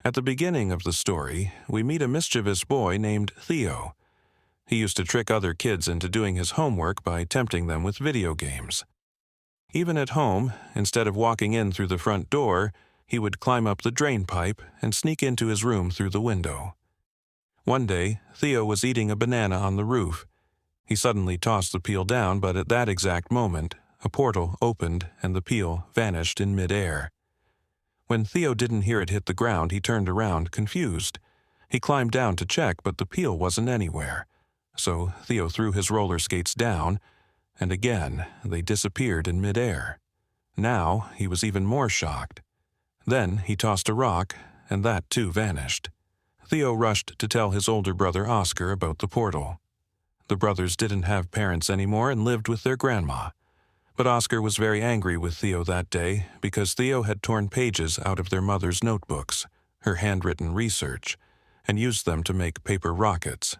At the beginning of the story, we meet a mischievous boy named Theo. He used to trick other kids into doing his homework by tempting them with video games. Even at home, instead of walking in through the front door, he would climb up the drain pipe and sneak into his room through the window. One day, Theo was eating a banana on the roof. He suddenly tossed the peel down, but at that exact moment, a portal opened and the peel vanished in midair. When Theo didn't hear it hit the ground, he turned around, confused. He climbed down to check, but the peel wasn't anywhere. So Theo threw his roller skates down, and again they disappeared in midair. Now he was even more shocked. Then he tossed a rock, and that too vanished. Theo rushed to tell his older brother Oscar about the portal. The brothers didn't have parents anymore and lived with their grandma. But Oscar was very angry with Theo that day because Theo had torn pages out of their mother's notebooks, her handwritten research, and used them to make paper rockets.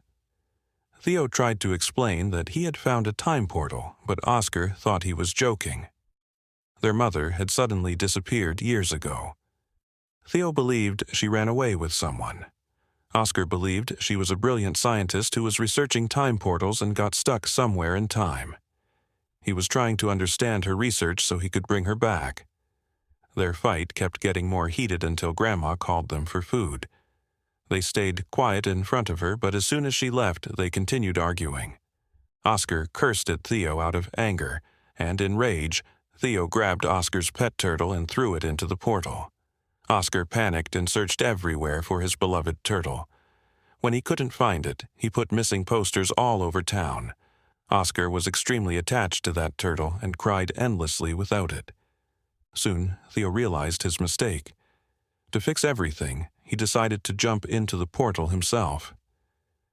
Theo tried to explain that he had found a time portal, but Oscar thought he was joking. Their mother had suddenly disappeared years ago. Theo believed she ran away with someone. Oscar believed she was a brilliant scientist who was researching time portals and got stuck somewhere in time. He was trying to understand her research so he could bring her back. Their fight kept getting more heated until Grandma called them for food. They stayed quiet in front of her, but as soon as she left, they continued arguing. Oscar cursed at Theo out of anger, and in rage, Theo grabbed Oscar's pet turtle and threw it into the portal. Oscar panicked and searched everywhere for his beloved turtle. When he couldn't find it, he put missing posters all over town. Oscar was extremely attached to that turtle and cried endlessly without it. Soon, Theo realized his mistake. To fix everything, he decided to jump into the portal himself.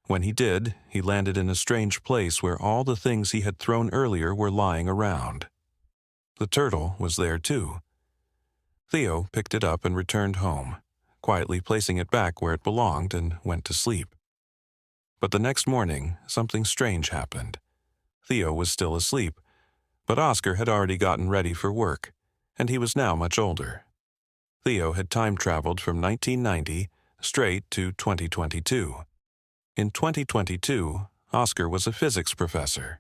When he did, he landed in a strange place where all the things he had thrown earlier were lying around. The turtle was there too. Theo picked it up and returned home, quietly placing it back where it belonged, and went to sleep. But the next morning, something strange happened. Theo was still asleep, but Oscar had already gotten ready for work, and he was now much older. Theo had time-traveled from 1990 straight to 2022. In 2022, Oscar was a physics professor.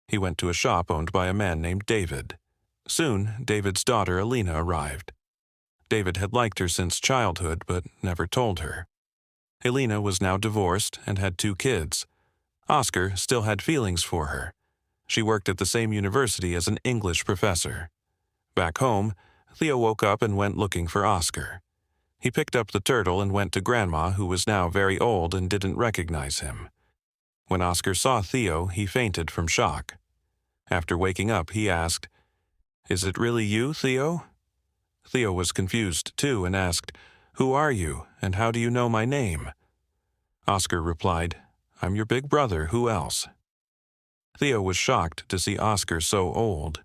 He went to a shop owned by a man named David. Soon, David's daughter Ellina arrived. David had liked her since childhood, but never told her. Ellina was now divorced and had 2 kids. Oscar still had feelings for her. She worked at the same university as an English professor. Back home, Theo woke up and went looking for Oscar. He picked up the turtle and went to Grandma, who was now very old and didn't recognize him. When Oscar saw Theo, he fainted from shock. After waking up, he asked, "Is it really you, Theo?" Theo was confused too and asked, "Who are you, and how do you know my name?" Oscar replied, "I'm your big brother, who else?" Theo was shocked to see Oscar so old.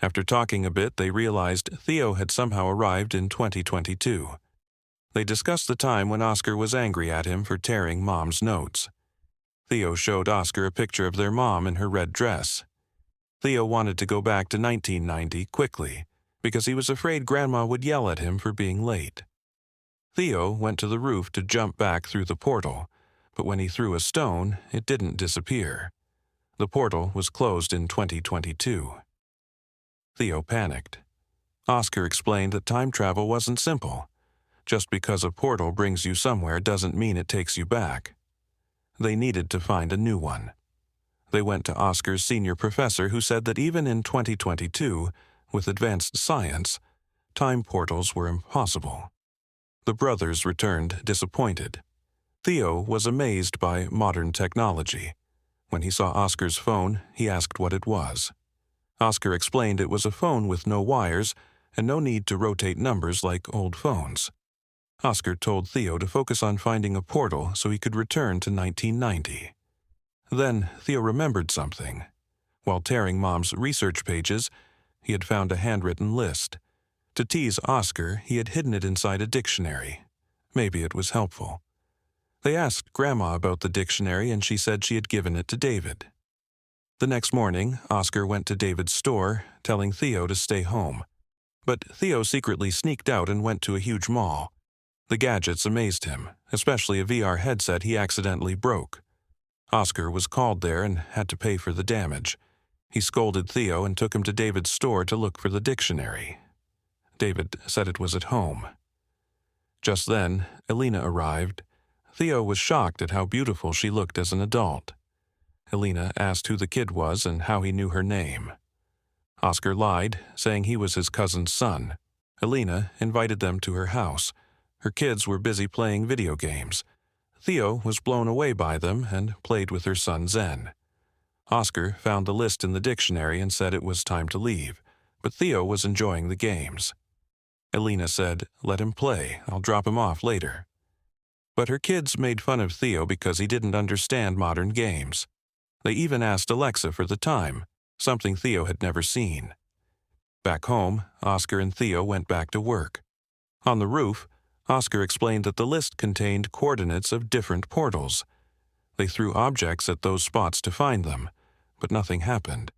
After talking a bit, they realized Theo had somehow arrived in 2022. They discussed the time when Oscar was angry at him for tearing Mom's notes. Theo showed Oscar a picture of their mom in her red dress. Theo wanted to go back to 1990 quickly, because he was afraid Grandma would yell at him for being late. Theo went to the roof to jump back through the portal, but when he threw a stone, it didn't disappear. The portal was closed in 2022. Theo panicked. Oscar explained that time travel wasn't simple. Just because a portal brings you somewhere doesn't mean it takes you back. They needed to find a new one. They went to Oscar's senior professor, who said that even in 2022, with advanced science, time portals were impossible. The brothers returned disappointed. Theo was amazed by modern technology. When he saw Oscar's phone, he asked what it was. Oscar explained it was a phone with no wires and no need to rotate numbers like old phones. Oscar told Theo to focus on finding a portal so he could return to 1990. Then Theo remembered something. While tearing Mom's research pages, he had found a handwritten list. To tease Oscar, he had hidden it inside a dictionary. Maybe it was helpful. They asked Grandma about the dictionary, and she said she had given it to David. The next morning, Oscar went to David's store, telling Theo to stay home. But Theo secretly sneaked out and went to a huge mall. The gadgets amazed him, especially a VR headset he accidentally broke. Oscar was called there and had to pay for the damage. He scolded Theo and took him to David's store to look for the dictionary. David said it was at home. Just then, Ellina arrived. Theo was shocked at how beautiful she looked as an adult. Ellina asked who the kid was and how he knew her name. Oscar lied, saying he was his cousin's son. Ellina invited them to her house. Her kids were busy playing video games. Theo was blown away by them and played with her son Zen. Oscar found the list in the dictionary and said it was time to leave, but Theo was enjoying the games. Ellina said, "Let him play, I'll drop him off later." But her kids made fun of Theo because he didn't understand modern games. They even asked Alexa for the time, something Theo had never seen. Back home, Oscar and Theo went back to work. On the roof, Oscar explained that the list contained coordinates of different portals. They threw objects at those spots to find them, but nothing happened.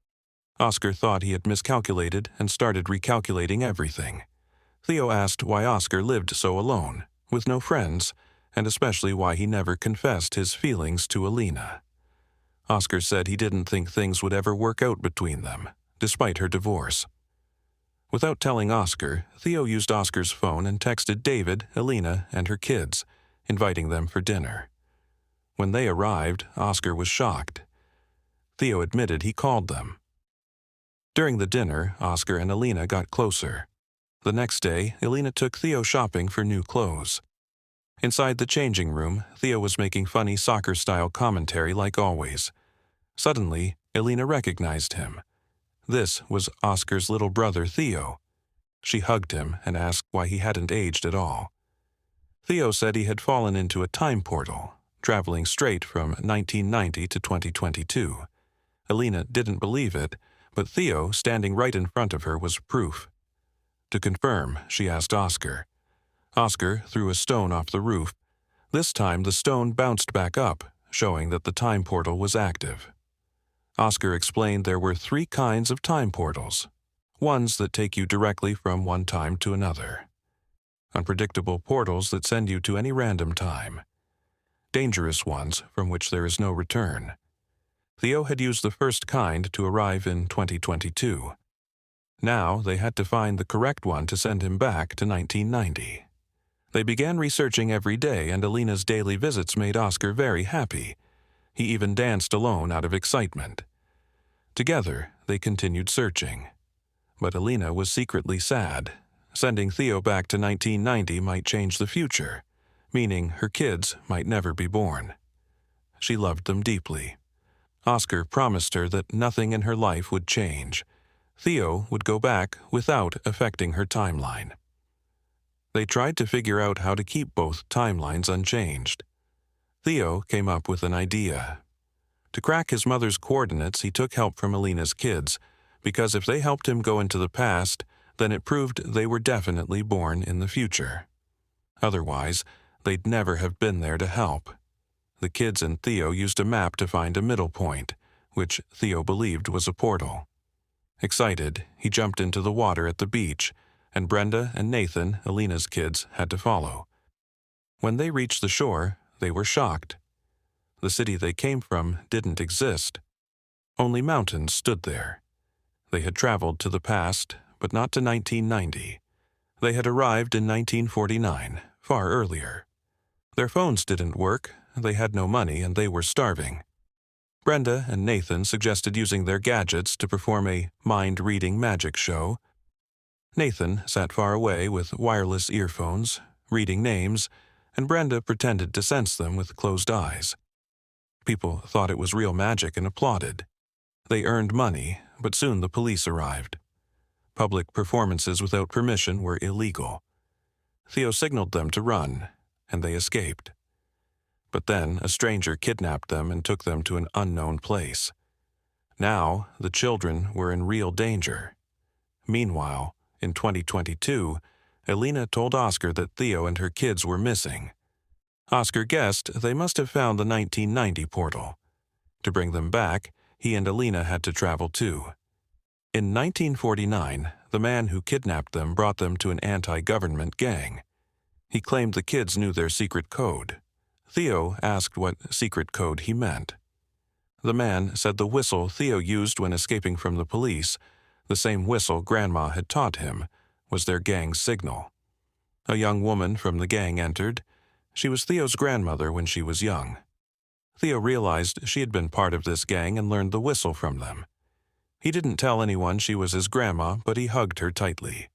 Oscar thought he had miscalculated and started recalculating everything. Theo asked why Oscar lived so alone, with no friends, and especially why he never confessed his feelings to Ellina. Oscar said he didn't think things would ever work out between them, despite her divorce. Without telling Oscar, Theo used Oscar's phone and texted David, Ellina, and her kids, inviting them for dinner. When they arrived, Oscar was shocked. Theo admitted he called them. During the dinner, Oscar and Ellina got closer. The next day, Ellina took Theo shopping for new clothes. Inside the changing room, Theo was making funny soccer-style commentary like always. Suddenly, Ellina recognized him. This was Oscar's little brother, Theo. She hugged him and asked why he hadn't aged at all. Theo said he had fallen into a time portal, traveling straight from 1990 to 2022. Ellina didn't believe it, but Theo, standing right in front of her, was proof. To confirm, she asked Oscar. Oscar threw a stone off the roof. This time the stone bounced back up, showing that the time portal was active. Oscar explained there were 3 kinds of time portals, ones that take you directly from one time to another, unpredictable portals that send you to any random time, dangerous ones from which there is no return. Theo had used the first kind to arrive in 2022. Now they had to find the correct one to send him back to 1990. They began researching every day, and Ellina's daily visits made Oscar very happy. He even danced alone out of excitement. Together, they continued searching. But Ellina was secretly sad. Sending Theo back to 1990 might change the future, meaning her kids might never be born. She loved them deeply. Oscar promised her that nothing in her life would change. Theo would go back without affecting her timeline. They tried to figure out how to keep both timelines unchanged. Theo came up with an idea. To crack his mother's coordinates, he took help from Ellina's kids, because if they helped him go into the past, then it proved they were definitely born in the future. Otherwise, they'd never have been there to help. The kids and Theo used a map to find a middle point, which Theo believed was a portal. Excited, he jumped into the water at the beach, and Brenda and Nathan, Ellina's kids, had to follow. When they reached the shore, they were shocked. The city they came from didn't exist. Only mountains stood there. They had traveled to the past, but not to 1990. They had arrived in 1949, far earlier. Their phones didn't work, they had no money, and they were starving. Brenda and Nathan suggested using their gadgets to perform a mind-reading magic show. Nathan sat far away with wireless earphones, reading names, and Brenda pretended to sense them with closed eyes. People thought it was real magic and applauded. They earned money, but soon the police arrived. Public performances without permission were illegal. Theo signaled them to run, and they escaped. But then a stranger kidnapped them and took them to an unknown place. Now, the children were in real danger. Meanwhile, in 2022, Ellina told Oscar that Theo and her kids were missing. Oscar guessed they must have found the 1990 portal. To bring them back, he and Ellina had to travel too. In 1949, the man who kidnapped them brought them to an anti-government gang. He claimed the kids knew their secret code. Theo asked what secret code he meant. The man said the whistle Theo used when escaping from the police, the same whistle Grandma had taught him, was their gang's signal. A young woman from the gang entered. She was Theo's grandmother when she was young. Theo realized she had been part of this gang and learned the whistle from them. He didn't tell anyone she was his grandma, but he hugged her tightly.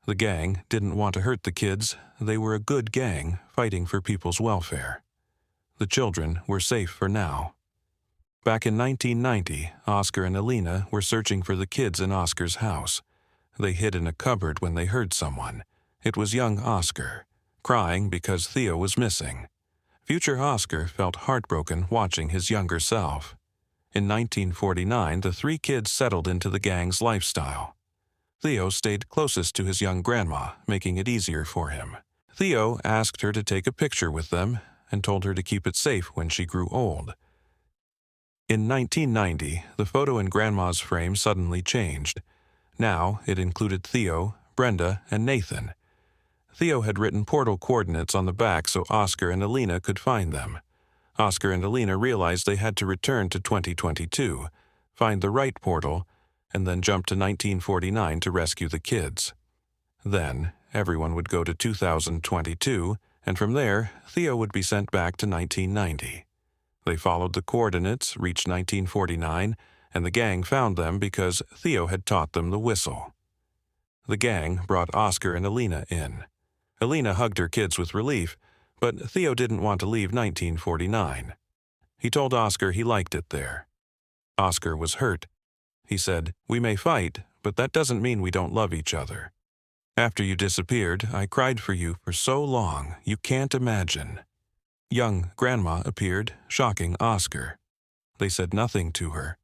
The gang didn't want to hurt the kids. They were a good gang, fighting for people's welfare. The children were safe for now. Back in 1990, Oscar and Ellina were searching for the kids in Oscar's house. They hid in a cupboard when they heard someone. It was young Oscar, crying because Theo was missing. Future Oscar felt heartbroken watching his younger self. In 1949, the three kids settled into the gang's lifestyle. Theo stayed closest to his young grandma, making it easier for him. Theo asked her to take a picture with them and told her to keep it safe when she grew old. In 1990, the photo in Grandma's frame suddenly changed. Now it included Theo, Brenda, and Nathan. Theo had written portal coordinates on the back so Oscar and Ellina could find them. Oscar and Ellina realized they had to return to 2022, find the right portal, and then jump to 1949 to rescue the kids. Then, everyone would go to 2022, and from there, Theo would be sent back to 1990. They followed the coordinates, reached 1949, and the gang found them because Theo had taught them the whistle. The gang brought Oscar and Ellina in. Ellina hugged her kids with relief, but Theo didn't want to leave 1949. He told Oscar he liked it there. Oscar was hurt. He said, "We may fight, but that doesn't mean we don't love each other. After you disappeared, I cried for you for so long, you can't imagine." Young Grandma appeared, shocking Oscar. They said nothing to her.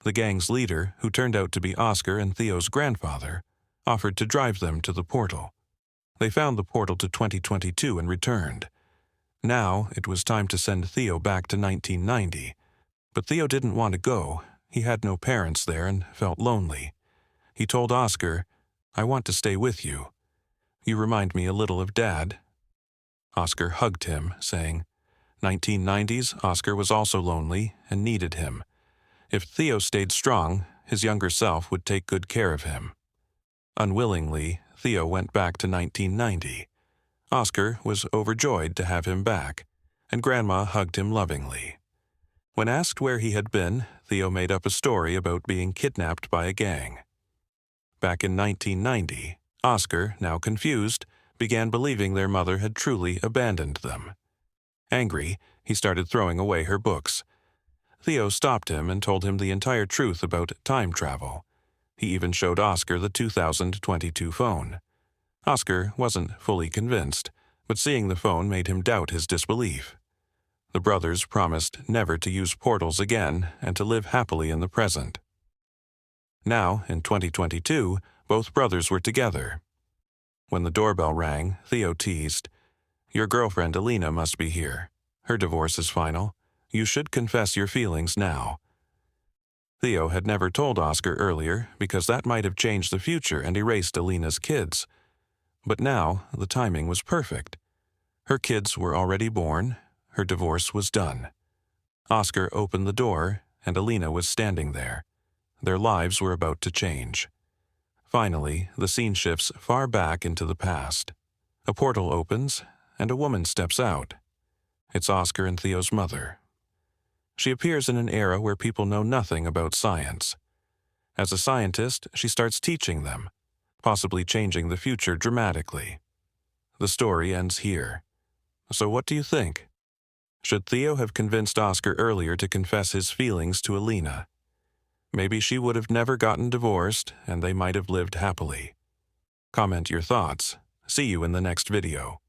The gang's leader, who turned out to be Oscar and Theo's grandfather, offered to drive them to the portal. They found the portal to 2022 and returned. Now it was time to send Theo back to 1990. But Theo didn't want to go. He had no parents there and felt lonely. He told Oscar, "I want to stay with you. You remind me a little of Dad." Oscar hugged him, saying, 1990s, Oscar was also lonely and needed him. If Theo stayed strong, his younger self would take good care of him. Unwillingly, Theo went back to 1990. Oscar was overjoyed to have him back, and Grandma hugged him lovingly. When asked where he had been, Theo made up a story about being kidnapped by a gang. Back in 1990, Oscar, now confused, began believing their mother had truly abandoned them. Angry, he started throwing away her books. Theo stopped him and told him the entire truth about time travel. He even showed Oscar the 2022 phone. Oscar wasn't fully convinced, but seeing the phone made him doubt his disbelief. The brothers promised never to use portals again and to live happily in the present. Now, in 2022, both brothers were together. When the doorbell rang, Theo teased, "Your girlfriend Ellina must be here. Her divorce is final. You should confess your feelings now." Theo had never told Oscar earlier because that might have changed the future and erased Ellina's kids. But now, the timing was perfect. Her kids were already born. Her divorce was done. Oscar opened the door, and Ellina was standing there. Their lives were about to change. Finally, the scene shifts far back into the past. A portal opens, and a woman steps out. It's Oscar and Theo's mother. She appears in an era where people know nothing about science. As a scientist, she starts teaching them, possibly changing the future dramatically. The story ends here. So what do you think? Should Theo have convinced Oscar earlier to confess his feelings to Ellina? Maybe she would have never gotten divorced, and they might have lived happily. Comment your thoughts. See you in the next video.